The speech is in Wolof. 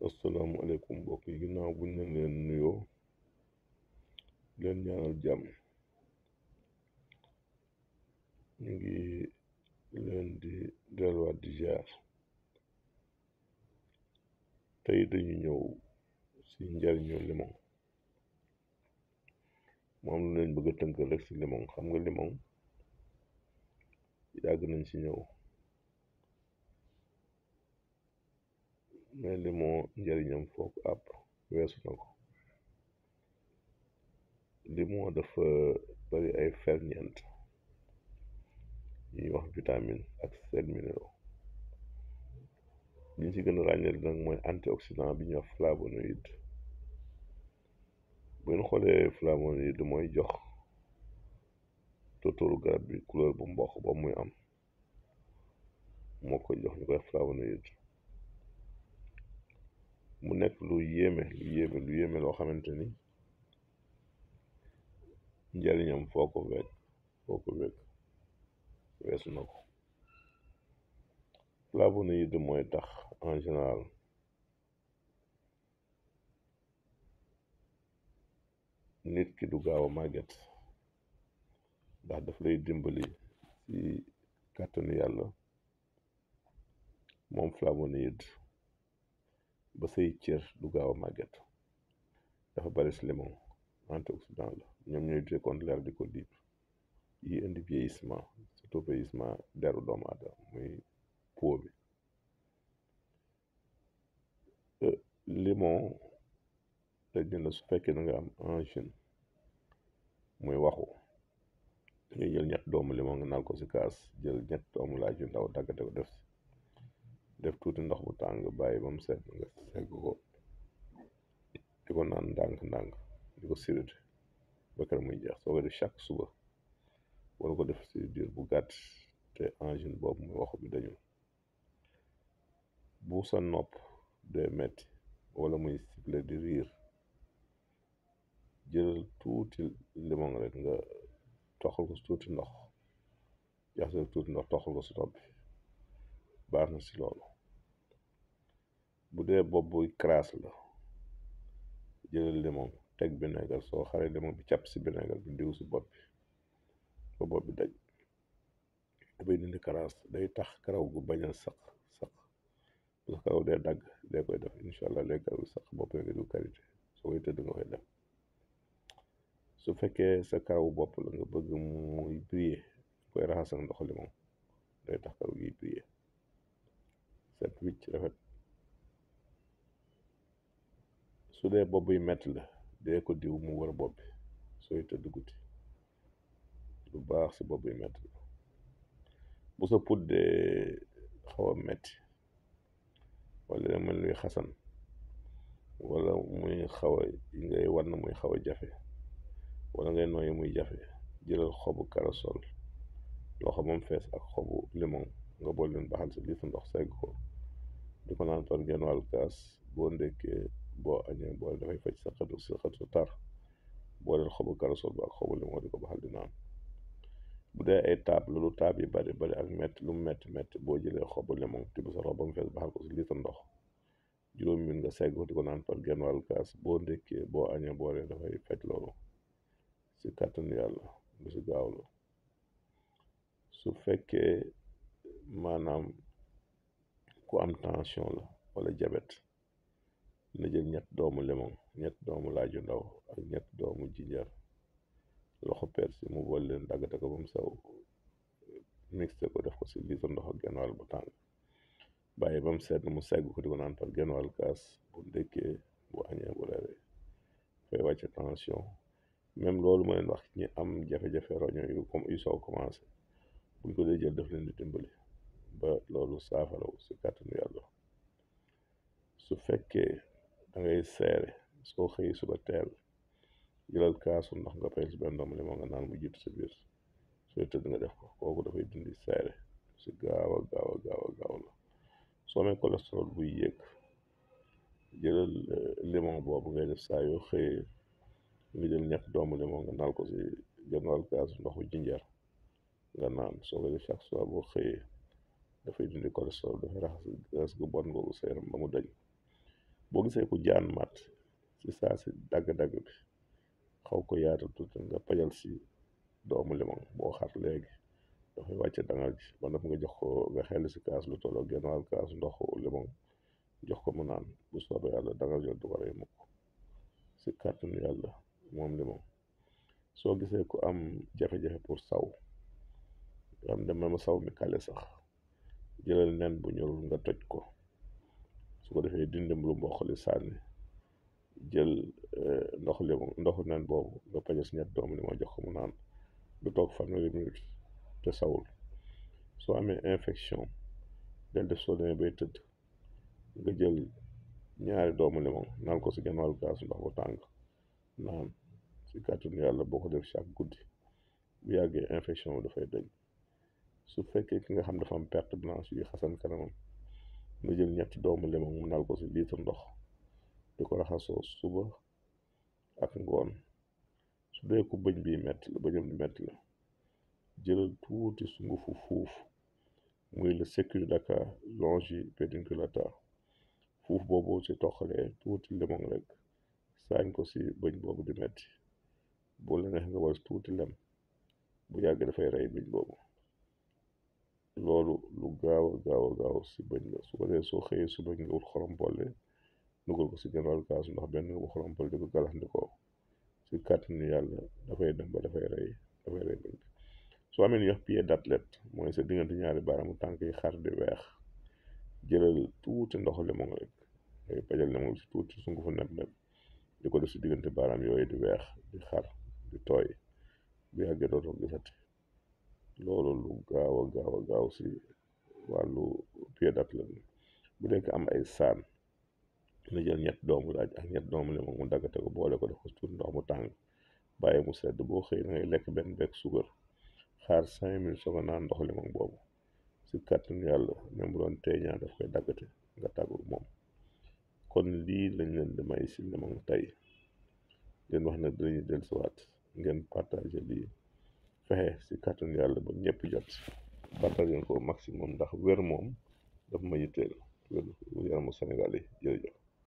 asalaamaaleykum mbokk yi ginnaaw buñ leen nuyoo leen ñaanal jàmm ñu ngi leen di delluwaat di ziar tey dañu ñëw si njariñu limon moom la leen bëgg a tënkal rek si limon. xam nga limon yàgg nañ si ñëw mais limon njariñam foog àpp weesu na ko. limon dafa bari ay ferñeent ñuy wax vitamine ak sel minéraux liñ ci gën a ràññeel nag mooy antioxydant bi ñuy wax flavonoïde. bu ngeen xoolee flavonoïde mooy jox tóotóoru garab bi couleur bu mboq ba muy am moo koy jox ñu koy flavonoïde. mu nekk lu yéeme loo xamante ni njariñam foo ko wekk weesu na ko. flavonoïde mooy tax en général nit ki du gaaw a màgget ndax daf lay dimbali ci kàttanu yàlla moom flavonoïde ba say cër du gaaw a màgget. dafa bari ci limon, antioxydant la, ñoom ñooy lutter contre l'ère du colite yi indi vieillissement, surtout vieillissement deru doomu aadama muy peau bi. limon dañ ne la su fekkee da nga am angine muy waxu nga jël ñett doomu limon nga nal ko ci kaas, jël ñett doomu laaj yu ndaw daggate ko def tuuti ndox bu tàng bàyyi ba mu sedd nga segg ko di ko naan ndànk di ko sirité ba keroog muy jeex. soo ko def chaque suba wala ko def ci diir bu gàtt te angine boobu muy waxu bi dañu. bu sa nopp dee metti wala muy sifflé di riir, jëlal tuuti limon rek nga toxal ko tuuti ndox, jaxase tuuti ndox toxal ko si nopp bi, baax na si loolu. bu dee bopp buy crasse la, jëlal limon teg vinaigre, soo xaree limon bi càpp si vinaigre bi diw si bopp bi ba bopp bi daj. dafay dindi crasse, day tax karaw gu bañ a saq bu sa karaw dee dagg dee koy def incha allah léegi karaw gi saq bopp nga du karité, soo koy tëdd nga koy def. su fekkee sa karaw bopp la nga bëgg muy briller, koy raxas ak ndox limon, day tax karaw gi briller set wicc rafet. su dee bopp buy metti la, dee ko diw mu war bopp bi sooy tëdd guddi, lu baax si bopp buy metti la. bu sa put dee xaw a metti wala mel luy xasan wala muy xaw a ngay war na muy xaw a jafe wala ngay nooyi muy jafe, jëlal xobu karasol loxo moom fees ak xobu limon nga bool leen baxal si litre ndox segg ko di ko naan par genn wàll kaas boo ndekkee boo añee boole dafay faj sa xëtu tar. booleel xobu karasol ba ak xobu limon di ko baxal di naan. bu dee ay taab loolu taab yi bari ak metti lu metti boo jëlee xobu limon tibb sa rox ba mu fees baxal ko si litre ndox juróomi min nga segg ko di ko naan par genn wàll kaas boo ndekkee boo añee boole dafay faj loolu si kàttanu yàlla lu si gaaw la. su fekkee maanaam ku am tension la wala jabet, na jël ñett doomu limon, ñett doomu laaju ndaw ak ñett doomu jinjar, loxo persi mu boole leen daggate ko ba mu sew, mixte ko def ko si litre ndox ak genn wàll bu tàng, bàyyi ba mu sedd mu segg ko di ko naan par genn wàll kaas bu ndekkee bu añee bu reeree, fay wàcce tension. même loolu ma leen wax ñi am jafe-jafe roño yu soo commencé, buñ ko dee jël daf leen di dimbali ba loolu saafaraw si kàttanu yàlla. su fekkee da ngay seere, soo xëy suba teel jëlal kaasu ndox nga fay si benn doomu limon nga naan mu jiitu sa biir, sooy tëdd nga def ko, kooku dafay dindi seere si gaaw la. soo amee cholestérol buy yéeg, jëlal limon boobu ngay def saa yoo xëyee nga jël ñett doomu limon nga nal ko si genn wàll kaasu ndoxu jinjar nga naan. soo ko def chaque soir boo xëyee dafay dindi cholestérol, dafay raxas gas gu bon googu sa yaram ba mu dañ. boo gisee ku jaan mat si saa si dagg-dagg bi xaw ko yaata tuuti nga pajal si doomu limon boo xar léegi dafay wàcce dangal ji ba noppi nga jox ko nga xel si kaas lu tolloo genn wàll kaas ndoxu limon jox ko mu naan bu soobee yàlla dangal jot du ko rey mukk si kàttanu yàlla moom limon. soo gisee ku am jafe-jafe pour saw am dama ma saw mi kale sax jëlal nen bu ñorul nga toj ko su ko defee dindim lu mboq li sànni jël ndoxu nen boobu nga paja si ñett doomu limon jox ko mu naan du toog fanweeri minute te sawul. soo amee infection del def soo demee bay tëdd nga jël ñaari doomu limon naan ko si genn wàllu kaas ndox bu tàng naan si kàttanu yàlla boo ko def chaque guddi bu yàggee infection bi dafay dañ. su fekkee ki nga xam dafa am perte blanche yi xasan kanamam nga jël ñetti doomu limon mu nal ko si litre ndox di ko raxasoo suba ak ngoon. su dee ku bëñ bi metti la bëñam di metti la jëlal tuuti sungufu fuuf muy le sécure Dakar longi pédinculata fuuf boobu ci toxalee tuuti limon rek saañ ko si bëñ boobu di metti bu la neex nga was tuuti lem bu yàgg dafay rey bëñ boobu. loolu lu gaaw si bëñ la su ko dee soo xëyee su bëñ nga wut xorom polle dugal ko si genn wàllu kaasu ndox benn nga bu xorom polle di ko galaxndikoo si kàttanu yàlla dafay dem ba dafay rey bëñ bi. soo amee ni wax pied d'athlète mooy sa diggante ñaari baaraamu tànk yi xar di weex jëlal tuuti ndoxu limon rek ngay pajal limon si tuuti sungufu neb di ko def si diggante baaraam yooyu di weex di xar di tooy bu yàggee dootoo gisati. loolu lu gaaw si wàllu pied d'athlète. bu dee am ay saan nga jël ñett doomu laaj ak ñett doomu limon mu daggate ko boole ko def ko tuuti ndox mu tàng bàyyi mu sedd boo xëy na ngay lekk benn bekk suukar xaar 5 minutes soo ko naan ndox limon boobu si kàttanu yàlla même bu doon teeñaa daf koy daggate nga tàggu moom. kon lii lañ leen di may si limon tey leen wax ne dinañu dellusiwaat ngeen partagé lii fexe si kàttanu yàlla ba ñëpp jot partagé ko au maximum ndax wér moom daf ma yitteel wér yaramu Sénégal yi jërëjëf.